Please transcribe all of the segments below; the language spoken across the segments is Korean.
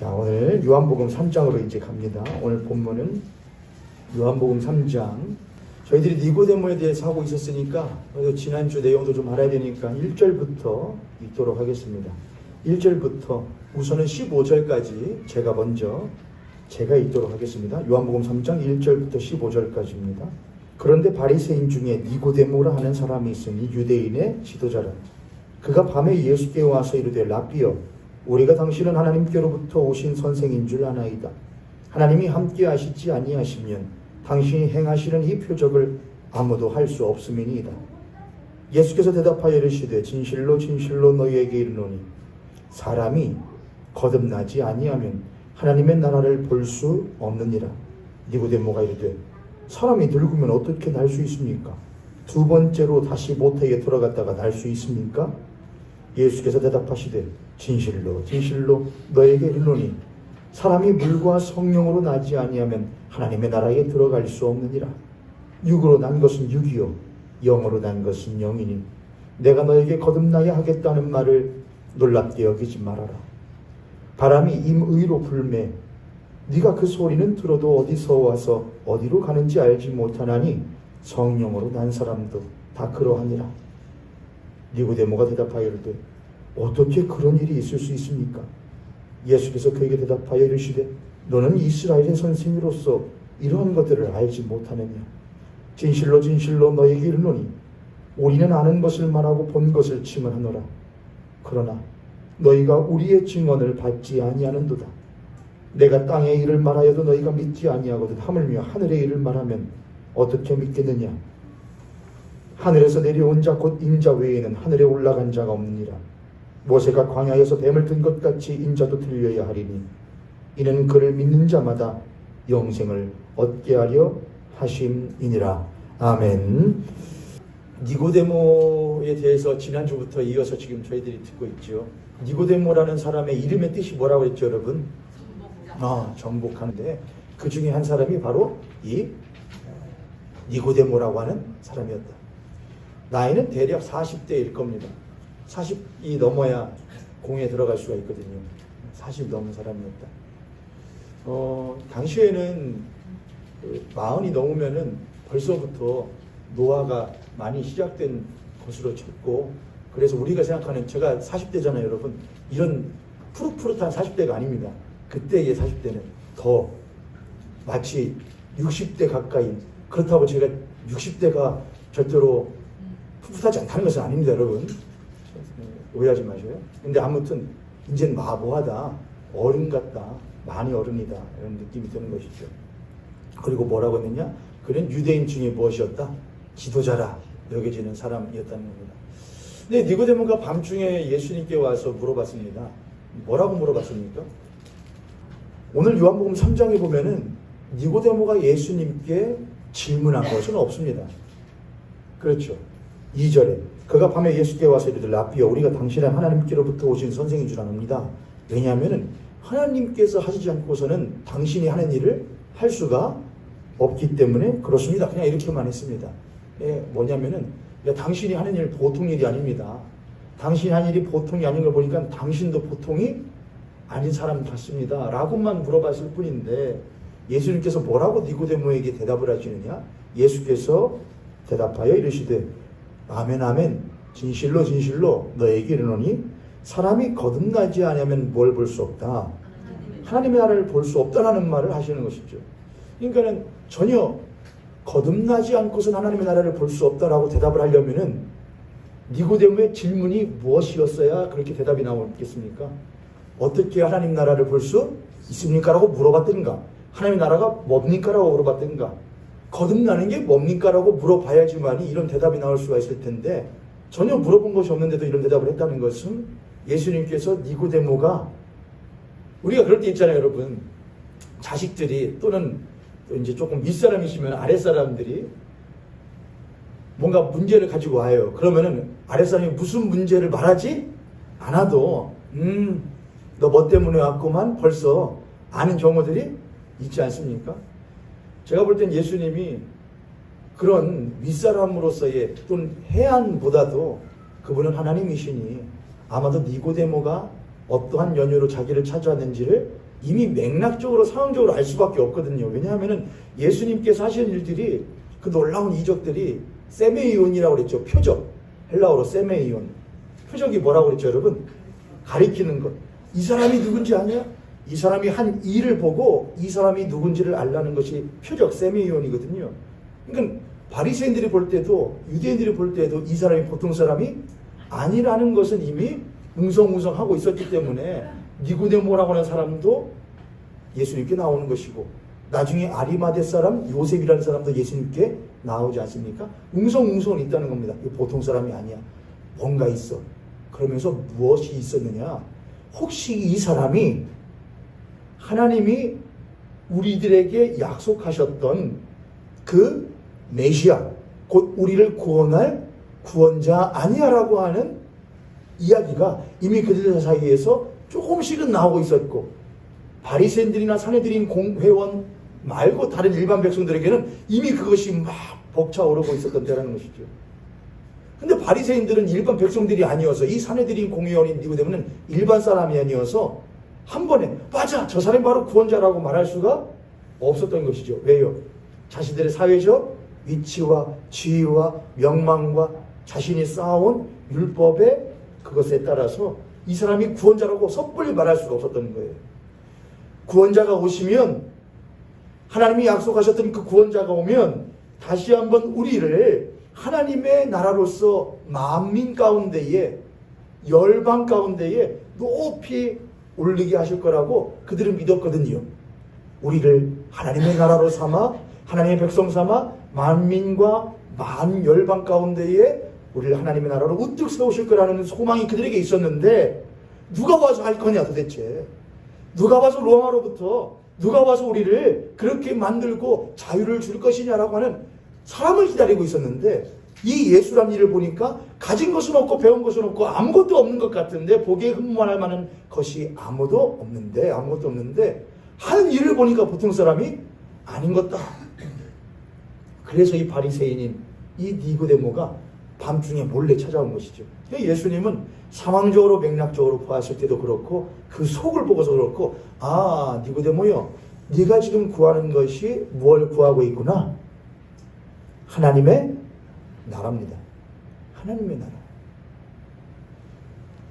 자, 오늘 요한복음 3장으로 이제 갑니다. 오늘 본문은 요한복음 3장. 저희들이 니고데모에 대해서 하고 있었으니까 지난주 내용도 좀 알아야 되니까 1절부터 읽도록 하겠습니다. 1절부터 우선은 15절까지 제가 읽도록 하겠습니다. 요한복음 3장 1절부터 15절까지입니다. 그런데 바리새인 중에 니고데모라 하는 사람이 있으니 유대인의 지도자라. 그가 밤에 예수께 와서 이르되 라삐여, 우리가 당신은 하나님께로부터 오신 선생인 줄 아나이다. 하나님이 함께 하시지 아니하시면 당신이 행하시는 이 표적을 아무도 할 수 없음이니이다. 예수께서 대답하여 이르시되 진실로 진실로 너희에게 이르노니 사람이 거듭나지 아니하면 하나님의 나라를 볼 수 없느니라. 니고데모가 이르되 사람이 늙으면 어떻게 날 수 있습니까? 두 번째로 다시 모태에 돌아갔다가 날 수 있습니까? 예수께서 대답하시되 진실로 진실로 너에게 이르노니 사람이 물과 성령으로 나지 아니하면 하나님의 나라에 들어갈 수 없느니라. 육으로 난 것은 육이요 영으로 난 것은 영이니 내가 너에게 거듭나야 하겠다는 말을 놀랍게 여기지 말아라. 바람이 임의로 불매 네가 그 소리는 들어도 어디서 와서 어디로 가는지 알지 못하나니 성령으로 난 사람도 다 그러하니라. 니고데모가 대답하여 이르되 어떻게 그런 일이 있을 수 있습니까? 예수께서 그에게 대답하여 이르시되 너는 이스라엘의 선생으로서 이러한 것들을 알지 못하느냐? 진실로 진실로 너에게 이르노니 우리는 아는 것을 말하고 본 것을 증언하노라. 그러나 너희가 우리의 증언을 받지 아니하는도다. 내가 땅의 일을 말하여도 너희가 믿지 아니하거든 하물며 하늘의 일을 말하면 어떻게 믿겠느냐? 하늘에서 내려온 자 곧 인자 외에는 하늘에 올라간 자가 없느니라. 모세가 광야에서 뱀을 든 것 같이 인자도 들려야 하리니 이는 그를 믿는 자마다 영생을 얻게 하려 하심이니라. 아멘. 니고데모에 대해서 지난주부터 이어서 지금 저희들이 듣고 있죠. 니고데모라는 사람의 이름의 뜻이 뭐라고 했죠, 여러분? 정복하는데 그 중에 한 사람이 바로 이 니고데모라고 하는 사람이었다. 나이는 대략 40대일 겁니다. 40이 넘어야 공에 들어갈 수가 있거든요. 40 넘은 사람이었다. 당시에는 40이 넘으면은 벌써부터 노화가 많이 시작된 것으로 쳤고, 그래서 우리가 생각하는, 제가 40대잖아요, 여러분. 이런 푸릇푸릇한 40대가 아닙니다. 그때의 40대는 더 마치 60대 가까이, 그렇다고 제가 60대가 절대로 풋풋하지 않다는 것은 아닙니다, 여러분. 오해하지 마셔요. 근데 아무튼 이제는 마모하다, 어른 같다, 많이 어른이다, 이런 느낌이 드는 것이죠. 그리고 뭐라고 했느냐? 그는 유대인 중에 무엇이었다? 지도자라 여겨지는 사람이었다는 겁니다. 근데 니고데모가 밤중에 예수님께 와서 물어봤습니다. 뭐라고 물어봤습니까? 오늘 요한복음 3장에 보면은 니고데모가 예수님께 질문한 것은 없습니다. 그렇죠. 2절에 그가 밤에 예수께 와서 이르되 라삐여, 우리가 당신은 하나님께로부터 오신 선생인 줄 아닙니다. 왜냐하면 하나님께서 하시지 않고서는 당신이 하는 일을 할 수가 없기 때문에 그렇습니다. 그냥 이렇게만 했습니다. 뭐냐면은 당신이 하는 일 보통 일이 아닙니다. 당신이 하는 일이 보통이 아닌 걸 보니까 당신도 보통이 아닌 사람 같습니다 라고만 물어봤을 뿐인데, 예수님께서 뭐라고 니고데모에게 대답을 하시느냐? 예수께서 대답하여 이르시되 아멘 아멘 진실로 진실로 너에게 이르노니 사람이 거듭나지 않으면 뭘 볼 수 없다. 하나님의 나라를 볼 수 없다라는 말을 하시는 것이죠. 그러니까는 전혀 거듭나지 않고선 하나님의 나라를 볼 수 없다라고 대답을 하려면은 니고데모의 질문이 무엇이었어야 그렇게 대답이 나오겠습니까? 어떻게 하나님 나라를 볼 수 있습니까? 라고 물어봤든가, 하나님의 나라가 뭡니까? 라고 물어봤든가, 거듭나는 게 뭡니까? 라고 물어봐야지만이 이런 대답이 나올 수가 있을 텐데, 전혀 물어본 것이 없는데도 이런 대답을 했다는 것은 예수님께서 니고데모가, 우리가 그럴 때 있잖아요, 여러분. 자식들이 또는 또 이제 조금 윗사람이시면 아랫사람들이 뭔가 문제를 가지고 와요. 그러면은 아랫사람이 무슨 문제를 말하지 않아도 너 뭐 때문에 왔구만 벌써 아는 경우들이 있지 않습니까? 제가 볼 땐 예수님이 그런 윗사람으로서의 또는 해안보다도 그분은 하나님이시니 아마도 니고데모가 어떠한 연유로 자기를 찾아왔는지를 이미 맥락적으로 상황적으로 알 수밖에 없거든요. 왜냐하면 예수님께서 하시는 일들이 그 놀라운 이적들이 세메이온이라고 그랬죠. 표적. 헬라어로 세메이온. 표적이 뭐라고 그랬죠, 여러분? 가리키는 것. 이 사람이 누군지 아냐? 이 사람이 한 일을 보고 이 사람이 누군지를 알라는 것이 표적 세메이온이거든요. 그러니까 바리새인들이 볼 때도 유대인들이 볼 때도 이 사람이 보통 사람이 아니라는 것은 이미 웅성웅성하고 있었기 때문에 니고데모라고 하는 사람도 예수님께 나오는 것이고 나중에 아리마대 사람 요셉이라는 사람도 예수님께 나오지 않습니까? 웅성웅성은 있다는 겁니다. 보통 사람이 아니야. 뭔가 있어. 그러면서 무엇이 있었느냐? 혹시 이 사람이 하나님이 우리들에게 약속하셨던 그 메시아, 곧 우리를 구원할 구원자 아니야라고 하는 이야기가 이미 그들 사이에서 조금씩은 나오고 있었고, 바리새인들이나 산헤드린 공회원 말고 다른 일반 백성들에게는 이미 그것이 막 벅차오르고 있었던 때라는 것이죠. 근데 바리새인들은 일반 백성들이 아니어서, 이 산헤드린 공회원인 니고데모는 일반 사람이 아니어서 한 번에 맞아, 저 사람이 바로 구원자라고 말할 수가 없었던 것이죠. 왜요? 자신들의 사회적 위치와 지위와 명망과 자신이 쌓아온 율법의 그것에 따라서 이 사람이 구원자라고 섣불리 말할 수가 없었던 거예요. 구원자가 오시면, 하나님이 약속하셨던 그 구원자가 오면 다시 한번 우리를 하나님의 나라로서 만민 가운데에, 열방 가운데에 높이 올리게 하실 거라고 그들은 믿었거든요. 우리를 하나님의 나라로 삼아, 하나님의 백성 삼아 만민과 만 열방 가운데에 우리를 하나님의 나라로 우뚝 세우실 거라는 소망이 그들에게 있었는데, 누가 와서 할 거냐 도대체? 누가 와서 로마로부터, 누가 와서 우리를 그렇게 만들고 자유를 줄 것이냐라고 하는 사람을 기다리고 있었는데, 이 예수란 일을 보니까 가진 것은 없고 배운 것은 없고 아무것도 없는 것 같은데, 보기에 흠모할 만한 것이 아무것도 없는데 하는 일을 보니까 보통 사람이 아닌 것다. 그래서 이 바리새인인 이 니고데모가 밤중에 몰래 찾아온 것이죠. 예수님은 상황적으로 맥락적으로 보았을 때도 그렇고 그 속을 보고서 그렇고, 아, 니고데모요, 네가 지금 구하는 것이 뭘 구하고 있구나? 하나님의 나라입니다. 하나님의 나라.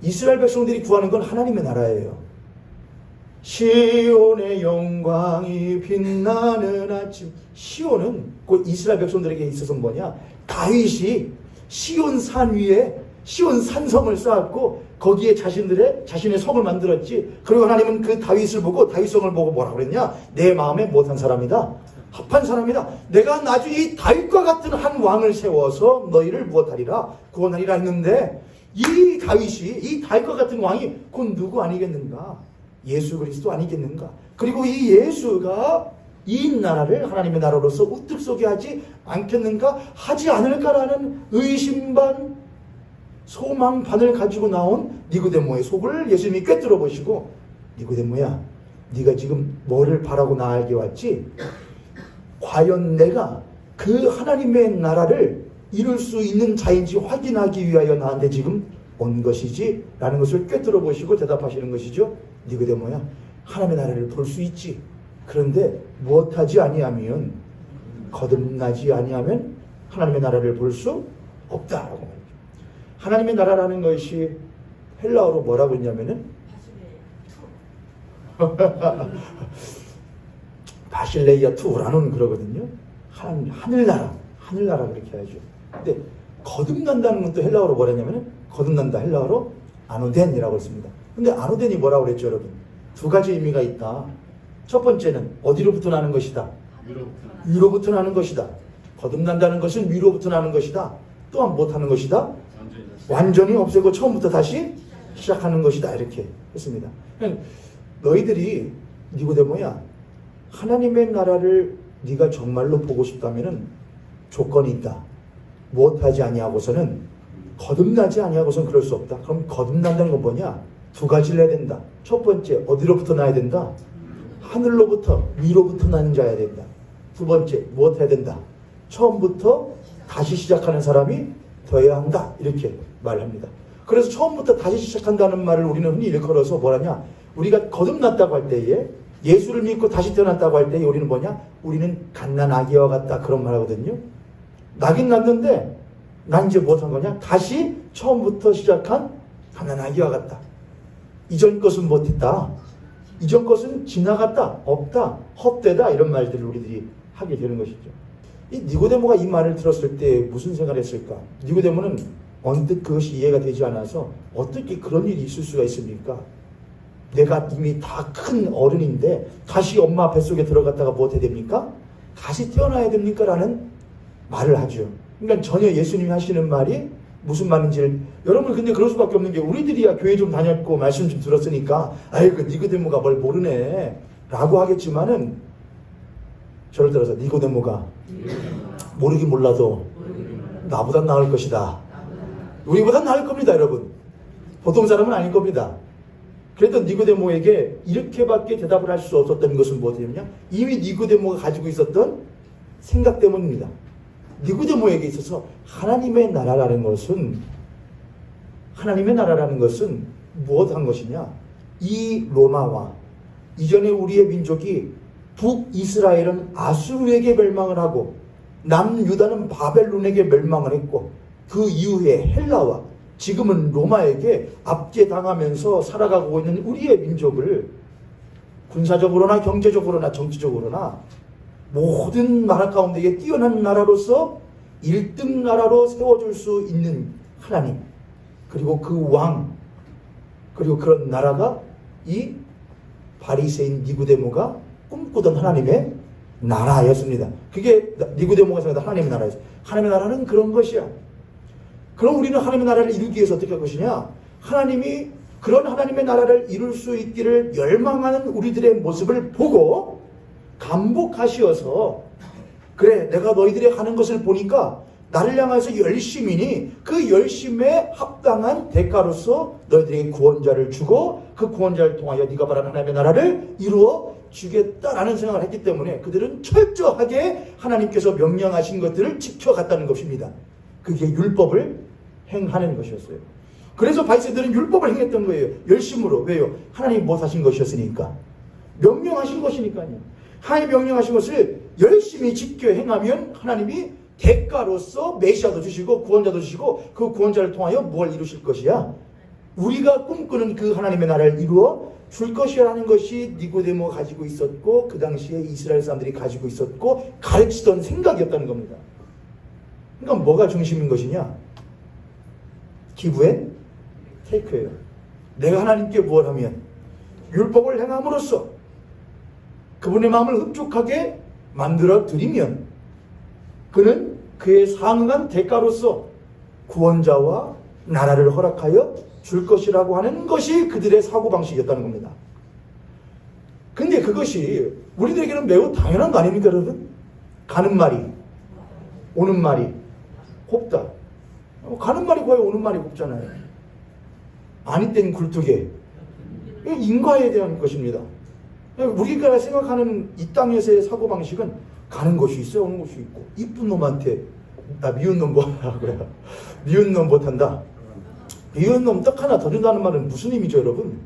이스라엘 백성들이 구하는 건 하나님의 나라예요. 시온의 영광이 빛나는 아침. 시온은 그 이스라엘 백성들에게 있어서 뭐냐? 다윗이 시온 산 위에 시온 산성을 쌓았고 거기에 자신의 성을 만들었지. 그리고 하나님은 그 다윗을 보고, 다윗성을 보고 뭐라 그랬냐? 내 마음에 못한 사람이다, 합한 사람이다. 내가 나중에 이 다윗과 같은 한 왕을 세워서 너희를 무엇하리라? 구원하리라 했는데, 이 다윗이, 이 다윗과 같은 왕이 곧 누구 아니겠는가? 예수 그리스도 아니겠는가? 그리고 이 예수가 이 나라를 하나님의 나라로서 우뚝 서게 하지 않겠는가? 하지 않을까라는 의심 반 소망 반을 가지고 나온 니고데모의 속을 예수님이 꿰뚫어 보시고, 니고데모야, 네가 지금 뭐를 바라고 나에게 왔지? 과연 내가 그 하나님의 나라를 이룰 수 있는 자인지 확인하기 위하여 나한테 지금 온 것이지? 라는 것을 꿰뚫어 보시고 대답하시는 것이죠. 니고데모야, 하나님의 나라를 볼 수 있지. 그런데 무엇하지 아니하면, 거듭나지 아니하면 하나님의 나라를 볼 수 없다라고 말이죠. 하나님의 나라라는 것이 헬라어로 뭐라고 했냐면은 바실레이아 투라는 그러거든요. 하늘나라 그렇게 하죠. 근데 거듭난다는 것도 헬라어로 뭐라냐면은, 거듭난다 헬라어로 아노덴이라고 했습니다. 근데 아노덴이 뭐라고 그랬죠, 여러분? 두 가지 의미가 있다. 첫 번째는 어디로부터 나는 것이다? 위로부터 나는 것이다. 거듭난다는 것은 위로부터 나는 것이다. 또한 못하는 것이다? 완전히 없애고 처음부터 다시 시작하는 것이다. 이렇게 했습니다. 너희들이, 니고데모야, 하나님의 나라를 네가 정말로 보고 싶다면은 조건이 있다. 무엇하지 아니하고서는, 거듭나지 아니하고서는 그럴 수 없다. 그럼 거듭난다는 건 뭐냐? 두 가지를 해야 된다. 첫 번째, 어디로부터 나야 된다? 하늘로부터, 위로부터 나는 자야 된다. 두 번째, 무엇 해야 된다? 처음부터 다시 시작하는 사람이 되어야 한다. 이렇게 말합니다. 그래서 처음부터 다시 시작한다는 말을 우리는 흔히 일컬어서 뭐라냐? 우리가 거듭났다고 할 때에 예수를 믿고 다시 태어났다고 할 때 우리는 뭐냐? 우리는 갓난 아기와 같다 그런 말 하거든요. 나긴 났는데 난 이제 못한 거냐? 다시 처음부터 시작한 갓난 아기와 같다. 이전 것은 못했다. 이전 것은 지나갔다. 없다. 헛되다. 이런 말들을 우리들이 하게 되는 것이죠. 이 니고데모가 이 말을 들었을 때 무슨 생각을 했을까? 니고데모는 언뜻 그것이 이해가 되지 않아서 어떻게 그런 일이 있을 수가 있습니까? 내가 이미 다 큰 어른인데 다시 엄마 뱃속에 들어갔다가 뭐 어떻게 됩니까? 다시 태어나야 됩니까? 라는 말을 하죠. 그러니까 전혀 예수님이 하시는 말이 무슨 말인지를, 여러분 근데 그럴 수밖에 없는 게 우리들이야 교회 좀 다녔고 말씀 좀 들었으니까 아이고 니고데모가 뭘 모르네 라고 하겠지만은, 저를 따라서 니고데모가 모르긴 몰라도 나보단 나을 것이다. 우리보단 나을 겁니다, 여러분. 보통 사람은 아닐 겁니다. 그랬던 니고데모에게 이렇게밖에 대답을 할 수 없었던 것은 무엇이냐면 이미 니고데모가 가지고 있었던 생각 때문입니다. 니고데모에게 있어서 하나님의 나라라는 것은 무엇한 것이냐? 이 로마와 이전에 우리의 민족이 북이스라엘은 아수르에게 멸망을 하고 남유다는 바벨론에게 멸망을 했고 그 이후에 헬라와 지금은 로마에게 압제당하면서 살아가고 있는 우리의 민족을 군사적으로나 경제적으로나 정치적으로나 모든 나라 가운데에 뛰어난 나라로서 1등 나라로 세워줄 수 있는 하나님, 그리고 그 왕, 그리고 그런 나라가 이 바리새인 니고데모가 꿈꾸던 하나님의 나라였습니다. 그게 니고데모가 생각한 하나님의 나라였어요. 하나님의 나라는 그런 것이야. 그럼 우리는 하나님의 나라를 이루기 위해서 어떻게 할 것이냐? 하나님이 그런 하나님의 나라를 이룰 수 있기를 열망하는 우리들의 모습을 보고 감복하시어서, 그래 내가 너희들이 하는 것을 보니까 나를 향해서 열심이니 그 열심에 합당한 대가로서 너희들에게 구원자를 주고 그 구원자를 통하여 네가 바라는 하나님의 나라를 이루어 주겠다라는 생각을 했기 때문에 그들은 철저하게 하나님께서 명령하신 것들을 지켜갔다는 것입니다. 그게 율법을 행하는 것이었어요. 그래서 바리새인들은 율법을 행했던 거예요. 열심으로. 왜요? 하나님이 못하신 것이었으니까. 명령하신 것이니까요. 하나님이 명령하신 것을 열심히 지켜 행하면 하나님이 대가로서 메시아도 주시고 구원자도 주시고 그 구원자를 통하여 무엇을 이루실 것이야? 우리가 꿈꾸는 그 하나님의 나라를 이루어 줄 것이라는 것이 니고데모가 가지고 있었고 그 당시에 이스라엘 사람들이 가지고 있었고 가르치던 생각이었다는 겁니다. 그러니까 뭐가 중심인 것이냐? 기브 앤 테이크예요. 내가 하나님께 뭘 하면 율법을 행함으로써 그분의 마음을 흡족하게 만들어 드리면 그는 그의 상응한 대가로서 구원자와 나라를 허락하여 줄 것이라고 하는 것이 그들의 사고방식이었다는 겁니다. 근데 그것이 우리들에게는 매우 당연한 거 아닙니까, 여러분? 가는 말이 오는 말이 곱다. 가는 말이 고와야 오는 말이 곱잖아요. 아니 땐 굴뚝에. 인과에 대한 것입니다. 우리가 생각하는 이 땅에서의 사고방식은 가는 곳이 있어요, 오는 곳이 있고. 이쁜 놈한테 미운 놈 뭐라고요? 미운 놈 못한다. 미운 놈 떡 하나 더 준다는 말은 무슨 의미죠, 여러분?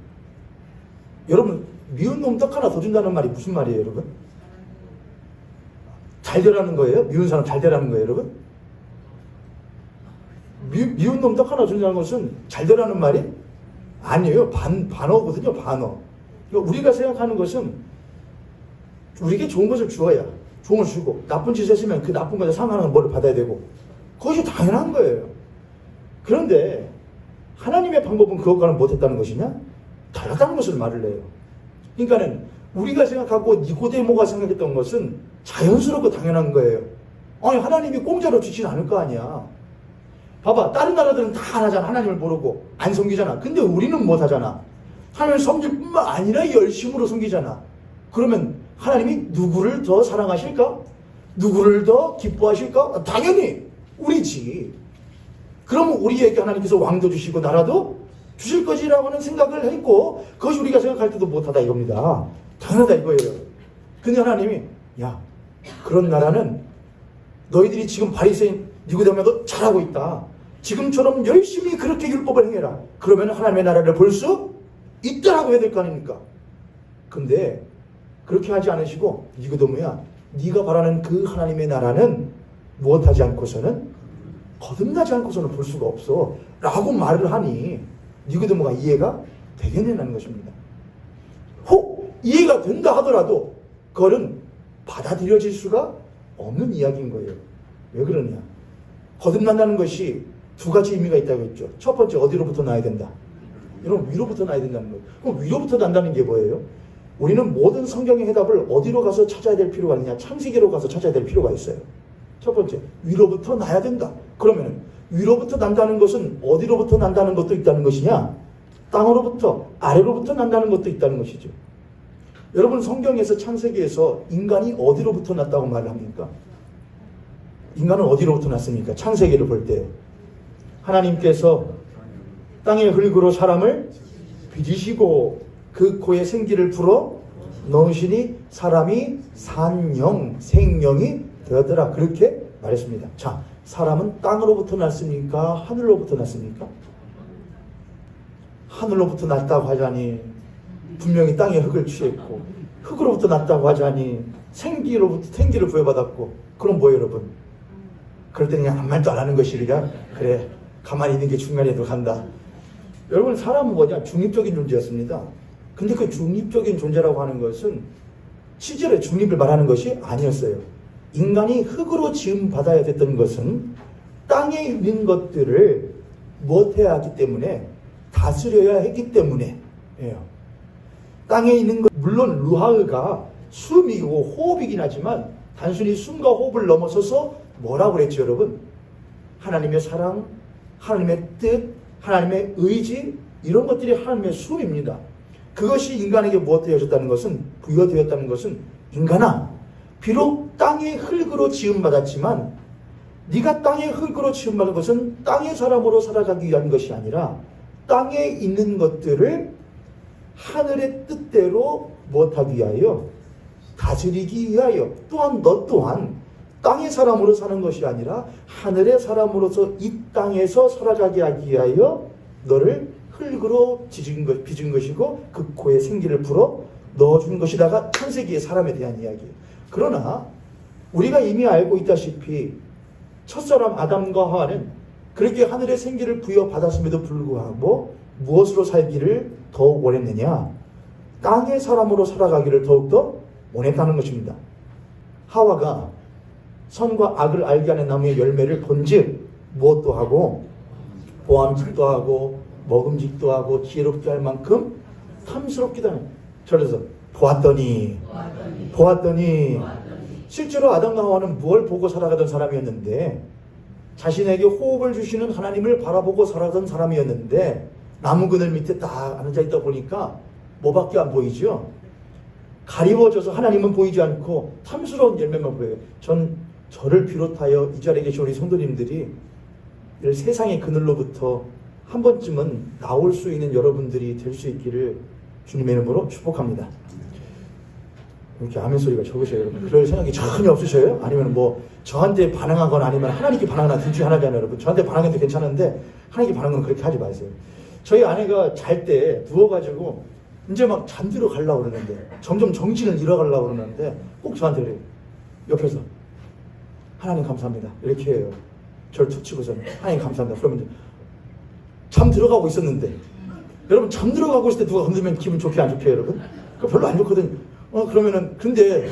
여러분, 미운 놈 떡 하나 더 준다는 말이 무슨 말이에요, 여러분? 잘 되라는 거예요? 미운 사람 잘 되라는 거예요, 여러분? 미운 놈 떡 하나 준다는 것은 잘 되라는 말이 아니에요. 반어거든요, 반어. 그러니까 우리가 생각하는 것은 우리에게 좋은 것을 주어야 좋은 것을 주고 나쁜 짓을 했으면 그 나쁜 것에 상하는 뭐를 받아야 되고 그것이 당연한 거예요. 그런데 하나님의 방법은 그것과는 못했다는 것이냐? 달랐다는 것을 말을 해요. 그러니까는 우리가 생각하고 니고데모가 생각했던 것은 자연스럽고 당연한 거예요. 아니 하나님이 공짜로 주진 않을 거 아니야. 봐봐, 다른 나라들은 다 안 하잖아. 하나님을 모르고 안 섬기잖아. 근데 우리는 못 하잖아. 하나님을 섬길 뿐만 아니라 열심으로 섬기잖아. 그러면 하나님이 누구를 더 사랑하실까? 누구를 더 기뻐하실까? 당연히 우리지. 그러면 우리에게 하나님께서 왕도 주시고 나라도 주실 것이라고 하는 생각을 했고 그것이 우리가 생각할 때도 못하다 이겁니다. 당연하다 이거예요. 근데 하나님이 야, 그런 나라는 너희들이 지금 바리새인 니고데모도 잘하고 있다. 지금처럼 열심히 그렇게 율법을 행해라. 그러면 하나님의 나라를 볼 수 있다라고 해야 될 거 아닙니까? 근데 그렇게 하지 않으시고 니고데모야, 네가 바라는 그 하나님의 나라는 무엇하지 않고서는 거듭나지 않고서는 볼 수가 없어 라고 말을 하니 니고데모가 이해가 되겠냐는 것입니다. 혹 이해가 된다 하더라도 그거는 받아들여질 수가 없는 이야기인 거예요. 왜 그러냐? 거듭난다는 것이 두 가지 의미가 있다고 했죠. 첫 번째, 어디로부터 나야 된다? 여러분, 위로부터 나야 된다는 거예요. 그럼 위로부터 난다는 게 뭐예요? 우리는 모든 성경의 해답을 어디로 가서 찾아야 될 필요가 있냐? 창세기로 가서 찾아야 될 필요가 있어요. 첫 번째, 위로부터 나야 된다. 그러면 위로부터 난다는 것은 어디로부터 난다는 것도 있다는 것이냐? 땅으로부터, 아래로부터 난다는 것도 있다는 것이죠. 여러분, 성경에서 창세기에서 인간이 어디로부터 났다고 말을 합니까? 인간은 어디로부터 났습니까? 창세기를 볼 때 하나님께서 땅의 흙으로 사람을 빚으시고 그 코에 생기를 불어 넣으시니 사람이 산영, 생명이 되었더라. 그렇게 말했습니다. 자, 사람은 땅으로부터 났습니까? 하늘로부터 났습니까? 하늘로부터 났다고 하자니 분명히 땅의 흙을 취했고, 흙으로부터 났다고 하자니 생기를 부여받았고, 그럼 뭐예요, 여러분? 그럴 때는 그냥 아무 말도 안 하는 것이 그냥, 그래, 가만히 있는 게 중간에도 간다. 여러분, 사람은 뭐냐? 중립적인 존재였습니다. 근데 그 중립적인 존재라고 하는 것은 실제로 중립을 말하는 것이 아니었어요. 인간이 흙으로 지음 받아야 됐던 것은 땅에 있는 것들을 못해야 하기 때문에, 다스려야 했기 때문에 예요. 땅에 있는 것, 물론 루하흐가 숨이고 호흡이긴 하지만 단순히 숨과 호흡을 넘어서서 뭐라고 그랬죠, 여러분? 하나님의 사랑, 하나님의 뜻, 하나님의 의지, 이런 것들이 하나님의 숨입니다. 그것이 인간에게 무엇 되어졌다는 것은, 부여되었다는 것은, 인간아, 비록 땅의 흙으로 지음받았지만 네가 땅의 흙으로 지음받은 것은 땅의 사람으로 살아가기 위한 것이 아니라 땅에 있는 것들을 하늘의 뜻대로 무엇하기 위하여? 다스리기 위하여. 또한 너 또한 땅의 사람으로 사는 것이 아니라 하늘의 사람으로서 이 땅에서 살아가게 하기 위하여 너를 흙으로 빚은 것이고 그 코에 생기를 불어 넣어준 것이다가 창세기의 사람에 대한 이야기예요. 그러나 우리가 이미 알고 있다시피 첫사람 아담과 하와는 그렇게 하늘의 생기를 부여받았음에도 불구하고 무엇으로 살기를 더욱 원했느냐? 땅의 사람으로 살아가기를 더욱더 원했다는 것입니다. 하와가 선과 악을 알게 하는 나무의 열매를 본즉 무엇도 하고 보암직도 하고 먹음직도 하고 지혜롭게 할 만큼 탐스럽기도 하는. 그래서 보았더니 실제로 아담과 하와는 무엇을 보고 살아가던 사람이었는데, 자신에게 호흡을 주시는 하나님을 바라보고 살아가던 사람이었는데, 나무 그늘 밑에 딱 앉아있다 보니까 뭐밖에 안 보이죠? 가리워져서 하나님은 보이지 않고 탐스러운 열매만 보여요. 저를 비롯하여 이 자리에 계신 우리 성도님들이 세상의 그늘로부터 한 번쯤은 나올 수 있는 여러분들이 될 수 있기를 주님의 이름으로 축복합니다. 이렇게 아멘 소리가 적으셔요, 여러분. 그럴 생각이 전혀 없으셔요? 아니면 뭐 저한테 반응하거나 아니면 하나님께 반응하거나 둘 중에 하나잖아요, 여러분. 저한테 반응해도 괜찮은데 하나님께 반응은 그렇게 하지 마세요. 저희 아내가 잘 때 누워가지고 이제 막 잠들어 가려고 그러는데, 점점 정신을 잃어가려고 그러는데 꼭 저한테 그래요. 옆에서 하나님 감사합니다 이렇게 해요. 저를 툭 치고서는 하나님 감사합니다. 그러면 잠 들어가고 있었는데, 여러분 잠 들어가고 있을 때 누가 건들면 기분 좋게 안 좋게 여러분? 별로 안 좋거든요. 그러면은 근데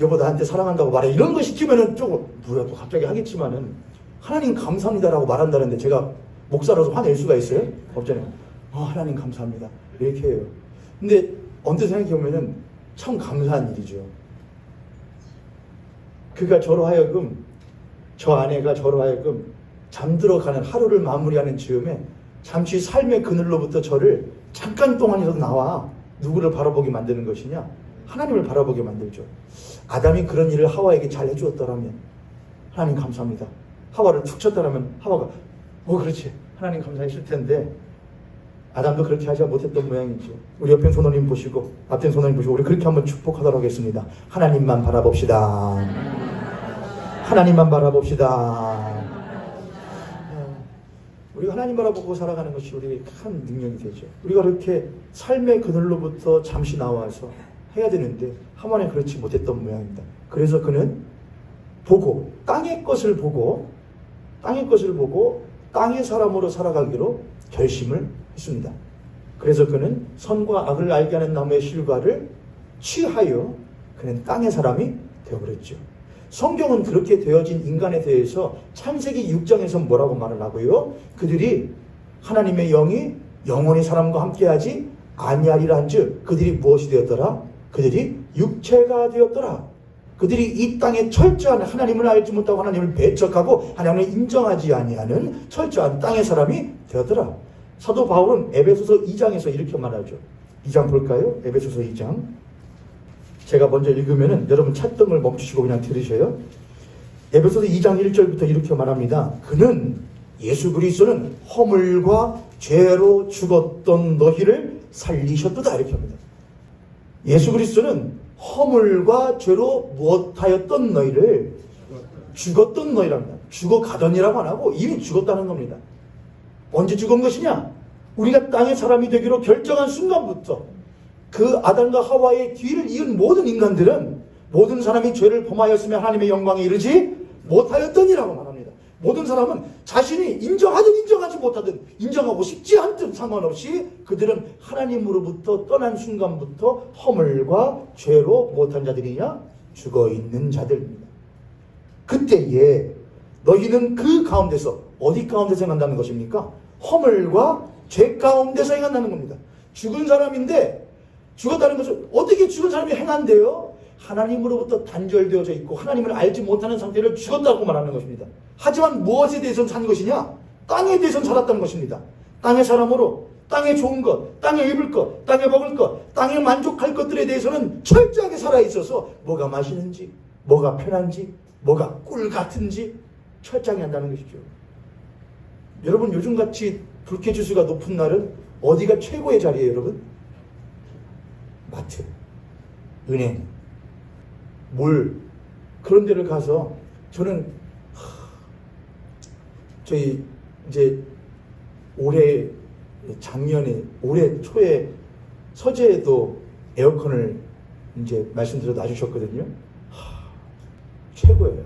여보 나한테 사랑한다고 말해, 이런 거 시키면은 조금 뭐야 또 갑자기 하겠지만은 하나님 감사합니다라고 말한다는데 제가 목사로서 화낼 수가 있어요? 없잖아요. 하나님 감사합니다 이렇게 해요. 근데 언뜻 생각해보면은 참 감사한 일이죠. 그가 저로 하여금, 저 아내가 저로 하여금 잠들어가는 하루를 마무리하는 즈음에 잠시 삶의 그늘로부터 저를 잠깐 동안이라도 나와 누구를 바라보게 만드는 것이냐? 하나님을 바라보게 만들죠. 아담이 그런 일을 하와에게 잘 해주었더라면 하나님 감사합니다. 하와를 툭 쳤더라면 하와가 그렇지 하나님 감사했을 텐데, 아담도 그렇게 하지 못했던 모양이죠. 우리 옆에 손호님 보시고 앞에 손호님 보시고 우리 그렇게 한번 축복하도록 하겠습니다. 하나님만 바라봅시다. 하나님만 바라봅시다. 우리가 하나님 바라보고 살아가는 것이 우리의 큰 능력이 되죠. 우리가 그렇게 삶의 그늘로부터 잠시 나와서 해야 되는데 하만은 그렇지 못했던 모양입니다. 그래서 그는 보고 땅의 것을 보고 땅의 사람으로 살아가기로 결심을 했습니다. 그래서 그는 선과 악을 알게 하는 나무의 실과를 취하여 그는 땅의 사람이 되어버렸죠. 성경은 그렇게 되어진 인간에 대해서 창세기 6장에서 뭐라고 말을 하고요? 그들이 하나님의 영이 영원히 사람과 함께하지 아니하리라 한즉 그들이 무엇이 되었더라? 그들이 육체가 되었더라. 그들이 이 땅에 철저한 하나님을 알지 못하고 하나님을 배척하고 하나님을 인정하지 아니하는 철저한 땅의 사람이 되었더라. 사도 바울은 에베소서 2장에서 이렇게 말하죠. 2장 볼까요? 에베소서 2장. 제가 먼저 읽으면은 여러분 찻등을 멈추시고 그냥 들으셔요. 에베소서 2장 1절부터 이렇게 말합니다. 그는 예수 그리스도는 허물과 죄로 죽었던 너희를 살리셨도다 이렇게 합니다. 예수 그리스도는 허물과 죄로 무엇하였던 너희를 죽었던 너희랍니다. 죽어가던이라고 안 하고 이미 죽었다는 겁니다. 언제 죽은 것이냐? 우리가 땅의 사람이 되기로 결정한 순간부터 그 아담과 하와의 뒤를 이은 모든 인간들은 모든 사람이 죄를 범하였으며 하나님의 영광에 이르지 못하였더니라고 말합니다. 모든 사람은 자신이 인정하든 인정하지 못하든 인정하고 싶지 않든 상관없이 그들은 하나님으로부터 떠난 순간부터 허물과 죄로 못한 자들이냐? 죽어있는 자들입니다. 그때에 너희는 그 가운데서 어디 가운데서 행한다는 것입니까? 허물과 죄 가운데서 행한다는 겁니다. 죽은 사람인데 죽었다는 것은 어떻게 죽은 사람이 행한대요? 하나님으로부터 단절되어져 있고 하나님을 알지 못하는 상태를 죽었다고 말하는 것입니다. 하지만 무엇에 대해서는 산 것이냐? 땅에 대해서는 살았다는 것입니다. 땅의 사람으로 땅에 좋은 것, 땅에 입을 것, 땅에 먹을 것, 땅에 만족할 것들에 대해서는 철저하게 살아있어서 뭐가 맛있는지, 뭐가 편한지, 뭐가 꿀 같은지 철저하게 한다는 것이죠. 여러분 요즘같이 불쾌지수가 높은 날은 어디가 최고의 자리예요 여러분? 마트, 은행, 몰 그런 데를 가서 저는 저희 이제 올해 초에 서재에도 에어컨을 이제 말씀드려 놔주셨거든요. 최고예요.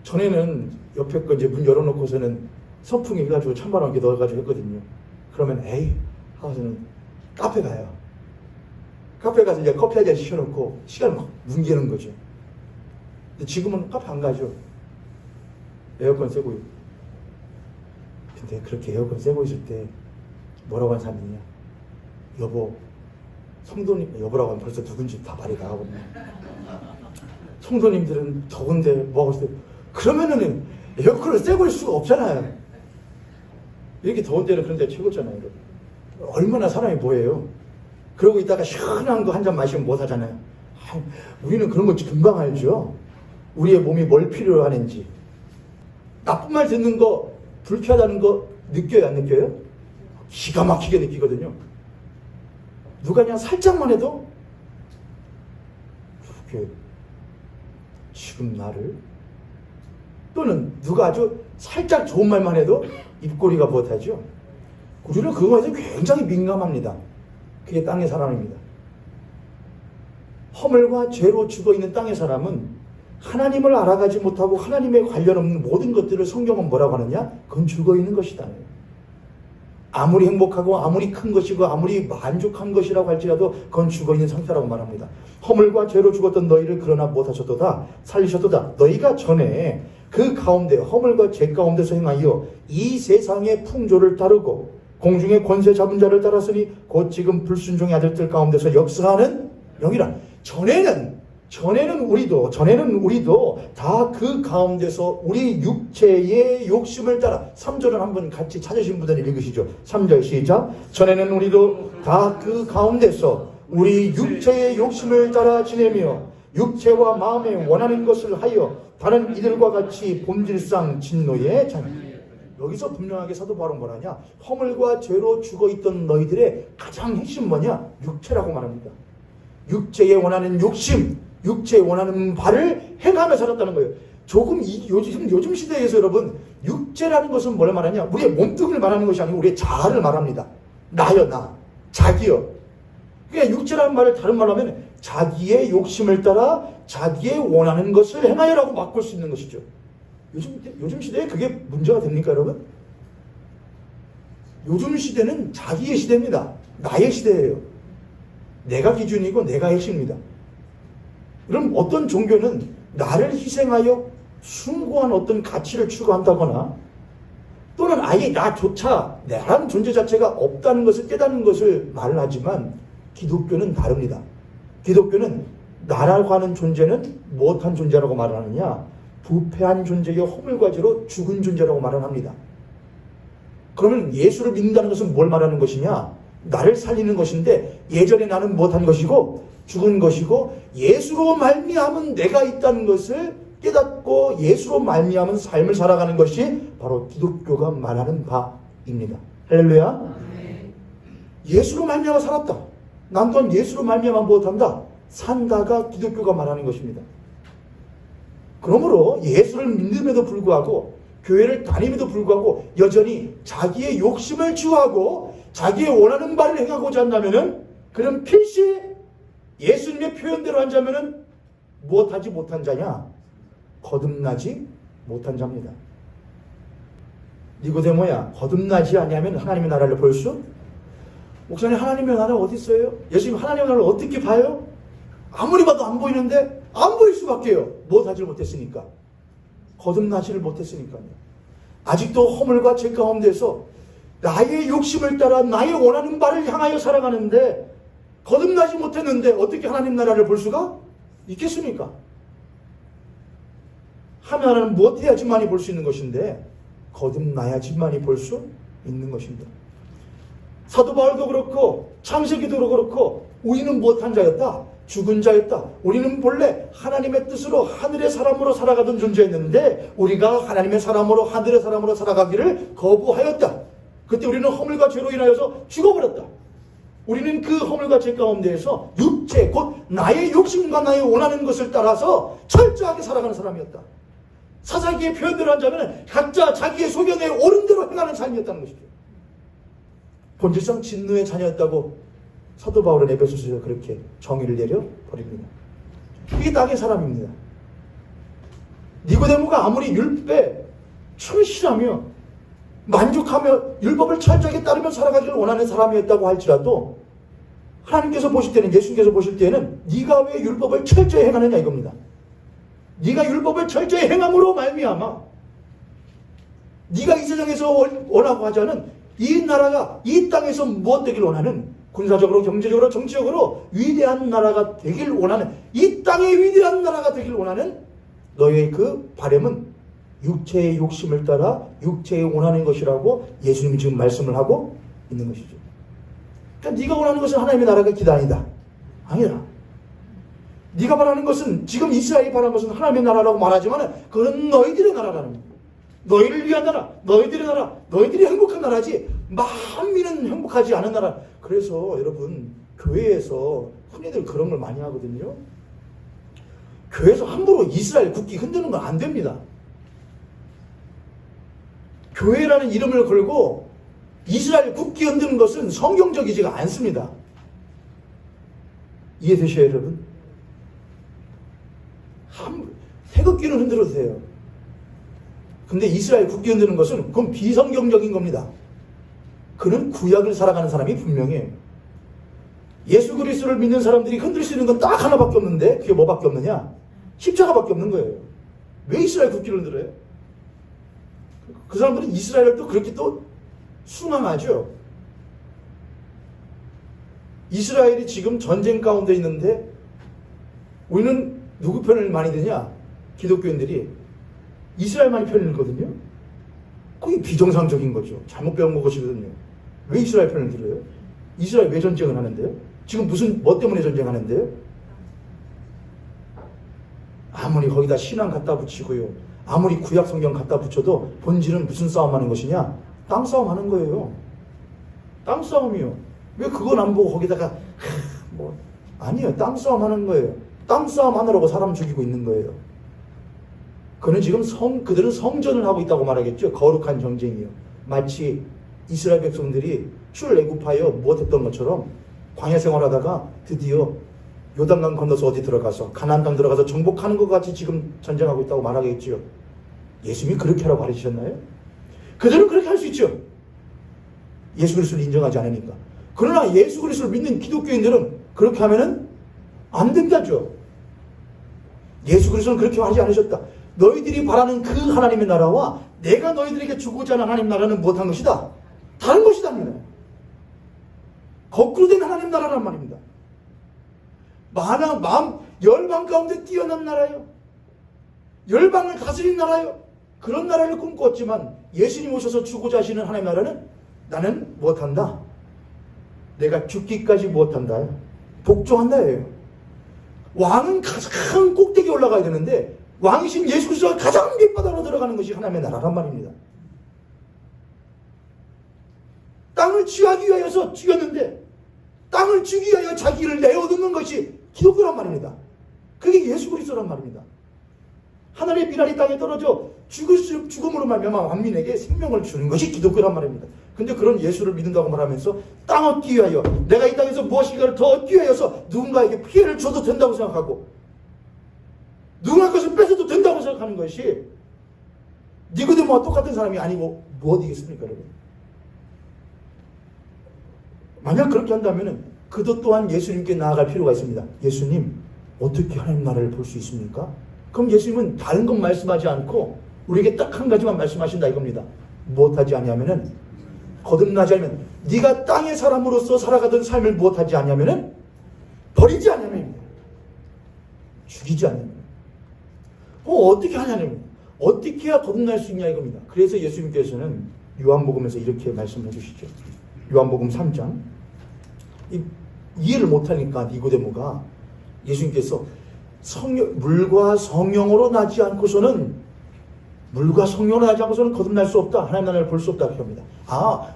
전에는 옆에 거 이제 문 열어놓고서는 선풍기 해가지고 찬바람 이렇게 넣어가지고 했거든요. 그러면 에이 하고서는 카페 가요. 카페 가서 이제 커피 한 잔 시켜놓고 시간을 막 뭉개는 거죠. 근데 지금은 카페 안 가죠. 에어컨 쐬고 있고. 근데 그렇게 에어컨 쐬고 있을 때 뭐라고 하는 사람이 있냐? 여보, 성도님, 여보라고 하면 벌써 누군지 다 말이 나가거든요. 성도님들은 더운데 뭐하고 있어요? 그러면은 에어컨을 쐬고 있을 수가 없잖아요. 이렇게 더운 데는 그런 데 최고잖아요. 얼마나 사람이 뭐예요? 그러고 있다가 시원한 거 한 잔 마시면 못 하잖아요. 우리는 그런 거 금방 알죠. 우리의 몸이 뭘 필요로 하는지. 나쁜 말 듣는 거, 불쾌하다는 거 느껴요, 안 느껴요? 기가 막히게 느끼거든요. 누가 그냥 살짝만 해도 그렇게 지금 나를 또는 누가 아주 살짝 좋은 말만 해도 입꼬리가 못하죠. 우리는 그거에 대해서 굉장히 민감합니다. 그게 땅의 사람입니다. 허물과 죄로 죽어있는 땅의 사람은 하나님을 알아가지 못하고 하나님에 관련 없는 모든 것들을 성경은 뭐라고 하느냐? 그건 죽어있는 것이다. 아무리 행복하고 아무리 큰 것이고 아무리 만족한 것이라고 할지라도 그건 죽어있는 상태라고 말합니다. 허물과 죄로 죽었던 너희를 그러나 못하셨도다 살리셨도다. 너희가 전에 그 가운데 허물과 죄 가운데서 행하여 이 세상의 풍조를 따르고 공중의 권세 잡은 자를 따랐으니 곧 지금 불순종의 아들들 가운데서 역사하는 영이라. 전에는 우리도 다 그 가운데서 우리 육체의 욕심을 따라 3절을 한번 같이 찾으신 분들이 읽으시죠. 3절 시작. 전에는 우리도 다 그 가운데서 우리 육체의 욕심을 따라 지내며 육체와 마음에 원하는 것을 하여 다른 이들과 같이 본질상 진노에 자니. 여기서 분명하게 사도 바울은 뭐라냐? 허물과 죄로 죽어있던 너희들의 가장 핵심 뭐냐? 육체라고 말합니다. 육체에 원하는 욕심, 육체에 원하는 바를 행하며 살았다는 거예요. 요즘 시대에서 여러분 육체라는 것은 뭘 말하냐? 우리의 몸뚱이를 말하는 것이 아니고 우리의 자아를 말합니다. 나요, 나, 자기요. 그러니까 육체라는 말을 다른 말로 하면 자기의 욕심을 따라 자기의 원하는 것을 행하여라고 바꿀 수 있는 것이죠. 요즘 시대에 그게 문제가 됩니까, 여러분? 요즘 시대는 자기의 시대입니다. 나의 시대예요. 내가 기준이고 내가 핵심입니다. 그럼 어떤 종교는 나를 희생하여 숭고한 어떤 가치를 추구한다거나 또는 아예 나조차 나라는 존재 자체가 없다는 것을 깨닫는 것을 말을 하지만 기독교는 다릅니다. 기독교는 나라고 하는 존재는 무엇한 존재라고 말을 하느냐? 부패한 존재의 허물과지로 죽은 존재라고 말을 합니다. 그러면 예수를 믿는다는 것은 뭘 말하는 것이냐? 나를 살리는 것인데 예전에 나는 무엇한 것이고 죽은 것이고 예수로 말미암은 내가 있다는 것을 깨닫고 예수로 말미암은 삶을 살아가는 것이 바로 기독교가 말하는 바입니다. 할렐루야. 예수로 말미암아 살았다. 난 또한 예수로 말미암아 무엇한다? 산다가 기독교가 말하는 것입니다. 그러므로 예수를 믿음에도 불구하고 교회를 다님에도 불구하고 여전히 자기의 욕심을 추구하고 자기의 원하는 바를 행하고자 한다면은 그는 필시 예수님의 표현대로 한다면은 무엇하지 못한 자냐? 거듭나지 못한 자입니다. 니고데모야, 거듭나지 아니하면 하나님의 나라를 볼 수? 목사님, 하나님의 나라 어디 있어요? 예수님 하나님의 나라를 어떻게 봐요? 아무리 봐도 안 보이는데 안 보일 수밖에요. 무엇하지를 못했으니까. 거듭나지를 못했으니까요. 아직도 허물과 죄 가운데서 나의 욕심을 따라 나의 원하는 바를 향하여 살아가는데 거듭나지 못했는데 어떻게 하나님 나라를 볼 수가 있겠습니까? 하나는 무엇해야지만이 볼 수 있는 것인데 거듭나야지만이 볼 수 있는 것입니다. 사도 바울도 그렇고 창세기도 그렇고 우리는 무엇한 자였다? 죽은 자였다. 우리는 본래 하나님의 뜻으로 하늘의 사람으로 살아가던 존재였는데 우리가 하나님의 사람으로 하늘의 사람으로 살아가기를 거부하였다. 그때 우리는 허물과 죄로 인하여서 죽어버렸다. 우리는 그 허물과 죄 가운데에서 육체 곧 나의 욕심과 나의 원하는 것을 따라서 철저하게 살아가는 사람이었다. 사사기의 표현대로 한다면 각자 자기의 소견에 옳은 대로 행하는 삶이었다는 것이죠. 본질상 진노의 자녀였다고 사도 바울은 에베소서에서 그렇게 정의를 내려버립니다. 이게 낙의 사람입니다. 니고데모가 아무리 율법에 충실하며 만족하며 율법을 철저하게 따르며 살아가기를 원하는 사람이었다고 할지라도 하나님께서 보실 때는, 예수님께서 보실 때는 네가 왜 율법을 철저히 행하느냐 이겁니다. 네가 율법을 철저히 행함으로 말미암아 네가 이 세상에서 원하고 하자는 이 나라가 이 땅에서 무엇 되길 원하는 군사적으로 경제적으로 정치적으로 위대한 나라가 되길 원하는 이 땅의 위대한 나라가 되길 원하는 너의 그 바람은 육체의 욕심을 따라 육체의 원하는 것이라고 예수님이 지금 말씀을 하고 있는 것이죠. 그러니까 네가 원하는 것은 하나님의 나라가 기단이다. 아니다. 네가 바라는 것은 지금 이스라엘이 바라는 것은 하나님의 나라라고 말하지만 그건 너희들의 나라라는 거예요. 너희를 위한 나라, 너희들의 나라, 너희들이 행복한 나라지 만민은 행복하지 않은 나라. 그래서 여러분 교회에서 흔히들 그런 걸 많이 하거든요. 교회에서 함부로 이스라엘 국기 흔드는 건 안 됩니다. 교회라는 이름을 걸고 이스라엘 국기 흔드는 것은 성경적이지가 않습니다. 이해되셔요, 여러분? 태극기는 흔들어도 돼요. 근데 이스라엘 국기 흔드는 것은 그건 비성경적인 겁니다. 그는 구약을 살아가는 사람이 분명해요. 예수 그리스도를 믿는 사람들이 흔들 수 있는 건 딱 하나밖에 없는데 그게 뭐밖에 없느냐? 십자가밖에 없는 거예요. 왜 이스라엘 국기를 흔들어요? 그 사람들은 이스라엘을 또 그렇게 또 순항하죠. 이스라엘이 지금 전쟁 가운데 있는데 우리는 누구 편을 많이 드냐? 기독교인들이 이스라엘만이 편을 들거든요. 그게 비정상적인 거죠. 잘못 배운 것이거든요. 왜 이스라엘 편을 들어요? 이스라엘 왜 전쟁을 하는데요? 지금 뭐 때문에 전쟁하는데요? 아무리 거기다 신앙 갖다 붙이고요. 아무리 구약 성경 갖다 붙여도 본질은 무슨 싸움하는 것이냐? 땅 싸움하는 거예요. 땅 싸움이요. 왜 그건 안 보고 거기다가 아니에요. 땅 싸움하는 거예요. 땅 싸움 하느라고 사람 죽이고 있는 거예요. 그는 지금 그들은 성전을 하고 있다고 말하겠죠. 거룩한 전쟁이요. 마치 이스라엘 백성들이 출애굽하여 무엇했던 것처럼 광야 생활하다가 드디어 요단강 건너서 어디 들어가서 가나안 땅 들어가서 정복하는 것 같이 지금 전쟁하고 있다고 말하겠지요. 예수님이 그렇게 하라고 가르치셨나요? 그들은 그렇게 할 수 있죠. 예수 그리스도를 인정하지 않으니까. 그러나 예수 그리스도를 믿는 기독교인들은 그렇게 하면은 안 된다죠. 예수 그리스도는 그렇게 하지 않으셨다. 너희들이 바라는 그 하나님의 나라와 내가 너희들에게 주고자 하는 하나님 나라는 못한 것이다. 다른 것이다. 거꾸로 된 하나님 나라란 말입니다. 마음 열방 가운데 뛰어난 나라요. 열방을 다스린 나라요. 그런 나라를 꿈꿨지만 예수님 오셔서 주고자 하시는 하나님 나라는 나는 못한다. 내가 죽기까지 못한다. 복종한다예요. 왕은 가장 꼭대기에 올라가야 되는데 왕이신 예수 그리스도가 가장 밑바닥으로 들어가는 것이 하나님의 나라란 말입니다. 땅을 취하기 위하여서 죽였는데 땅을 주기 위하여 자기를 내어놓는 것이 기독교란 말입니다. 그게 예수 그리스도란 말입니다. 하늘의 비난이 땅에 떨어져 죽음으로 말미암아万민에게 생명을 주는 것이 기독교란 말입니다. 근데 그런 예수를 믿는다고 말하면서 땅 얻기 위하여 내가 이 땅에서 무엇인가를 더 얻기 위하여서 누군가에게 피해를 줘도 된다고 생각하고 누군가 것을 뺏어도 된다고 생각하는 것이 니고데모와 똑같은 사람이 아니고 무엇이겠습니까, 여러분? 만약 그렇게 한다면 그도 또한 예수님께 나아갈 필요가 있습니다. 예수님, 어떻게 하나님 나라를 볼 수 있습니까? 그럼 예수님은 다른 것 말씀하지 않고 우리에게 딱 한 가지만 말씀하신다 이겁니다. 무엇하지 아니하면은 거듭나지 않으면 네가 땅의 사람으로서 살아가던 삶을 무엇하지 아니하면은 버리지 않으면 죽이지 않으면 어떻게 하냐면 어떻게 해야 거듭날 수 있냐 이겁니다. 그래서 예수님께서는 요한복음에서 이렇게 말씀해 주시죠. 요한복음 3장 이해를 못하니까 니고데모가 예수님께서 물과 성령으로 나지 않고서는 거듭날 수 없다. 하나님 나라를 볼 수 없다. 이렇게 합니다.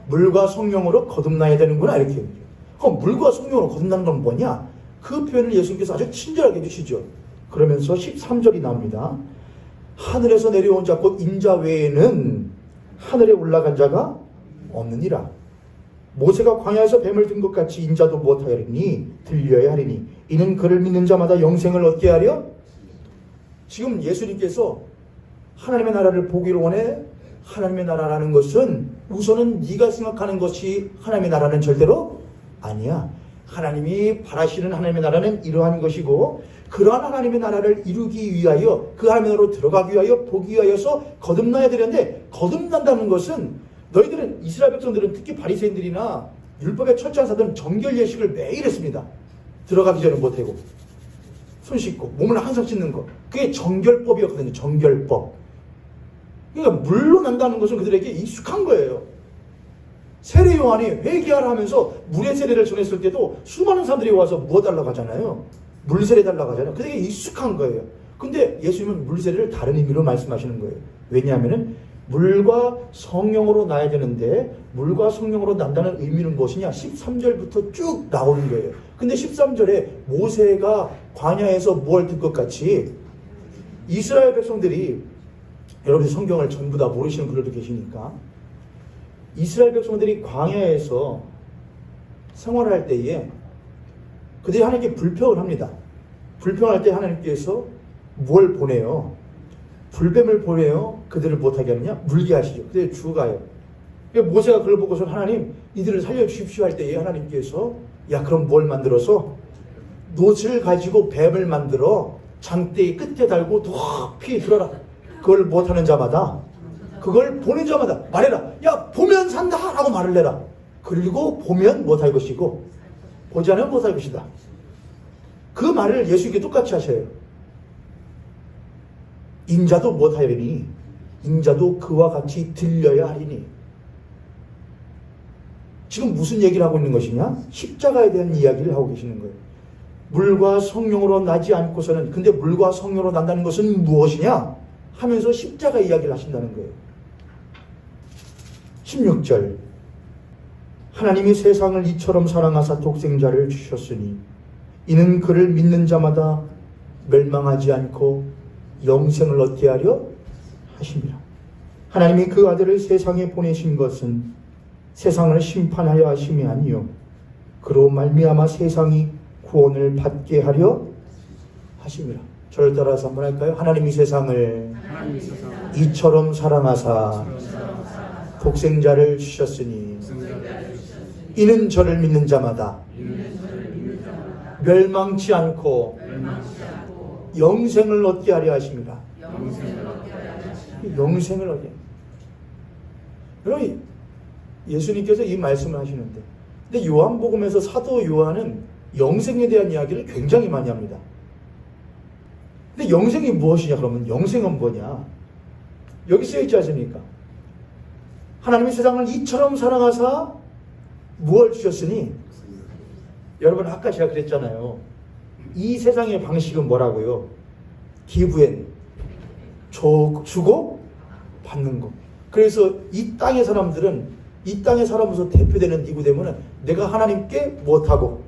물과 성령으로 거듭나야 되는구나. 이렇게 얘기해요. 그럼 물과 성령으로 거듭나는 건 뭐냐? 그 표현을 예수님께서 아주 친절하게 해주시죠. 그러면서 13절이 나옵니다. 하늘에서 내려온 자 곧 인자 외에는 하늘에 올라간 자가 없느니라. 모세가 광야에서 뱀을 든 것 같이 인자도 못하리니 들려야 하리니 이는 그를 믿는 자마다 영생을 얻게 하려. 지금 예수님께서 하나님의 나라를 보기를 원해. 하나님의 나라라는 것은 우선은 네가 생각하는 것이 하나님의 나라는 절대로 아니야. 하나님이 바라시는 하나님의 나라는 이러한 것이고 그러한 하나님의 나라를 이루기 위하여 그 하나님의 나라로 들어가기 위하여 보기 위하여서 거듭나야 되는데 거듭난다는 것은 너희들은 이스라엘 백성들은 특히 바리새인들이나 율법의 철저한 사들은 정결 예식을 매일 했습니다. 들어가기 전에 못하고 손 씻고 몸을 항상 씻는 것 그게 정결법이었거든요. 정결법. 그러니까 물로 난다는 것은 그들에게 익숙한 거예요. 세례 요한이 회개하라 하면서 물의 세례를 전했을 때도 수많은 사람들이 와서 뭐 달라고 하잖아요. 물 세례 달라고 하잖아요. 그들에게 익숙한 거예요. 근데 예수님은 물 세례를 다른 의미로 말씀하시는 거예요. 왜냐하면은 물과 성령으로 나야 되는데 물과 성령으로 난다는 의미는 무엇이냐? 13절부터 쭉 나오는 거예요. 근데 13절에 모세가 광야에서 뭘 든 것 같이 이스라엘 백성들이 여러분이 성경을 전부 다 모르시는 분들도 계시니까 이스라엘 백성들이 광야에서 생활할 때에 그들이 하나님께 불평을 합니다. 불평할 때 하나님께서 뭘 보내요? 불뱀을 보내요. 그들을 못하게 하느냐? 물게 하시죠. 그들이 죽어가요. 모세가 그걸 보고서 하나님 이들을 살려주십시오 할 때에 하나님께서 야 그럼 뭘 만들어서 놋을 가지고 뱀을 만들어 장대의 끝에 달고 높이 들어라. 그걸 못하는 자마다 그걸 보는 자마다 말해라. 야 보면 산다 라고 말을 내라. 그리고 보면 못할 것이고 보지 않으면 못할 것이다. 그 말을 예수님께 똑같이 하셔요. 인자도 못하리니 인자도 그와 같이 들려야 하리니. 지금 무슨 얘기를 하고 있는 것이냐? 십자가에 대한 이야기를 하고 계시는 거예요. 물과 성령으로 나지 않고서는 근데 물과 성령으로 난다는 것은 무엇이냐? 하면서 십자가 이야기를 하신다는 거예요. 16절 하나님이 세상을 이처럼 사랑하사 독생자를 주셨으니 이는 그를 믿는 자마다 멸망하지 않고 영생을 얻게 하려 하심이라. 하나님이 그 아들을 세상에 보내신 것은 세상을 심판하여 하심이 아니요 그로 말미암아 세상이 구원을 받게 하려 하심이라. 저를 따라서 한번 할까요? 하나님이 세상을 이처럼 사랑하사 독생자를 주셨으니 이는 저를 믿는 자마다 멸망치 않고 영생을 얻게 하려 하심이라. 영생을 얻게. 여러분, 예수님께서 이 말씀을 하시는데, 근데 요한복음에서 사도 요한은 영생에 대한 이야기를 굉장히 많이 합니다. 근데 영생이 무엇이냐? 그러면 영생은 뭐냐? 여기 쓰여 있지 않습니까? 하나님이 세상을 이처럼 사랑하사 무엇을 주셨으니, 여러분 아까 제가 그랬잖아요. 이 세상의 방식은 뭐라고요? 기브앤, 주고 받는 거. 그래서 이 땅의 사람들은, 이 땅의 사람으로서 대표되는 니고데모는 내가 하나님께 무엇하고